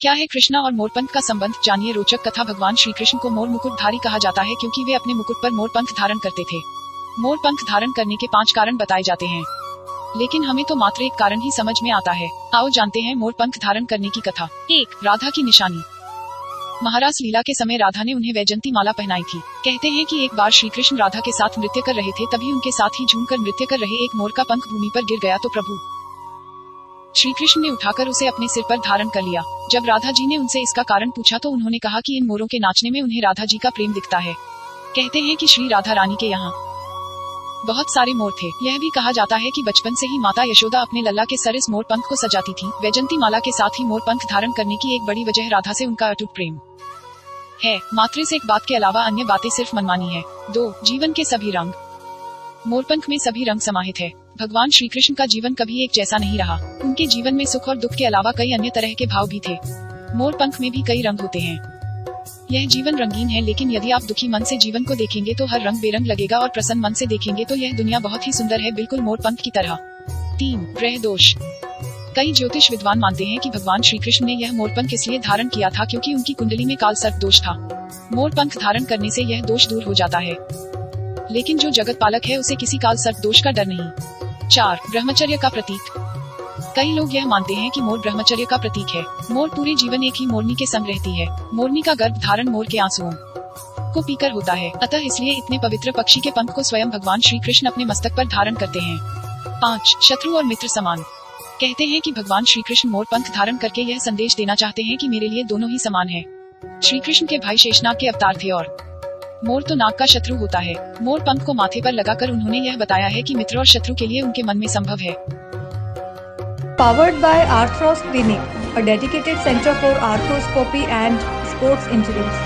क्या है कृष्णा और मोरपंख का संबंध, जानिए रोचक कथा। भगवान श्री कृष्ण को मोर मुकुटधारी कहा जाता है क्योंकि वे अपने मुकुट पर मोरपंख धारण करते थे। मोरपंख धारण करने के 5 कारण बताए जाते हैं, लेकिन हमें तो मात्र एक कारण ही समझ में आता है। आओ जानते हैं मोरपंख धारण करने की कथा। 1. राधा की निशानी। महारास लीला के समय राधा ने उन्हें वैजंती माला पहनाई थी। कहते हैं कि एक बार श्री कृष्ण राधा के साथ नृत्य कर रहे थे, तभी उनके साथ ही झूमकर नृत्य कर रहे एक मोर का पंख भूमि पर गिर गया तो प्रभु श्री कृष्ण ने उठाकर उसे अपने सिर पर धारण कर लिया। जब राधा जी ने उनसे इसका कारण पूछा तो उन्होंने कहा कि इन मोरों के नाचने में उन्हें राधा जी का प्रेम दिखता है। कहते हैं कि श्री राधा रानी के यहाँ बहुत सारे मोर थे। यह भी कहा जाता है कि बचपन से ही माता यशोदा अपने लल्ला के सर इस मोर पंख को सजाती थी। वैजंती माला के साथ ही मोर पंख धारण करने की एक बड़ी वजह राधा से उनका अटूट प्रेम है। मात्र इस एक बात के अलावा अन्य बातें सिर्फ मनमानी है। 2. जीवन के सभी रंग। मोरपंख में सभी रंग समाहित है। भगवान श्री कृष्ण का जीवन कभी एक जैसा नहीं रहा। उनके जीवन में सुख और दुख के अलावा कई अन्य तरह के भाव भी थे। मोरपंख में भी कई रंग होते हैं। यह जीवन रंगीन है, लेकिन यदि आप दुखी मन से जीवन को देखेंगे तो हर रंग बेरंग लगेगा और प्रसन्न मन से देखेंगे तो यह दुनिया बहुत ही सुंदर है, बिल्कुल मोरपंख की तरह। 3. ग्रह दोष। कई ज्योतिष विद्वान मानते हैं कि भगवान श्री कृष्ण ने यह मोरपंख इसलिए धारण किया था क्योंकि उनकी कुंडली में काल सर्प दोष था। मोरपंख धारण करने से यह दोष दूर हो जाता है, लेकिन जो जगत पालक है उसे किसी काल सर्प दोष का डर नहीं। 4. ब्रह्मचर्य का प्रतीक। कई लोग यह मानते हैं कि मोर ब्रह्मचर्य का प्रतीक है। मोर पूरे जीवन एक ही मोरनी के संग रहती है। मोरनी का गर्भ धारण मोर के आंसुओं को पीकर होता है, अतः इसलिए इतने पवित्र पक्षी के पंख को स्वयं भगवान श्री कृष्ण अपने मस्तक पर धारण करते हैं। 5. शत्रु और मित्र समान। कहते हैं कि भगवान श्री कृष्ण मोर पंख धारण करके यह संदेश देना चाहते हैं कि मेरे लिए दोनों ही समान है। श्री कृष्ण के भाई शेषनाग के अवतार थे और मोर तो नाग का शत्रु होता है। मोर पंख को माथे पर लगाकर उन्होंने यह बताया है कि मित्र और शत्रु के लिए उनके मन में संभव है। Powered by Arthros Clinic, a dedicated center for arthroscopy and sports injuries.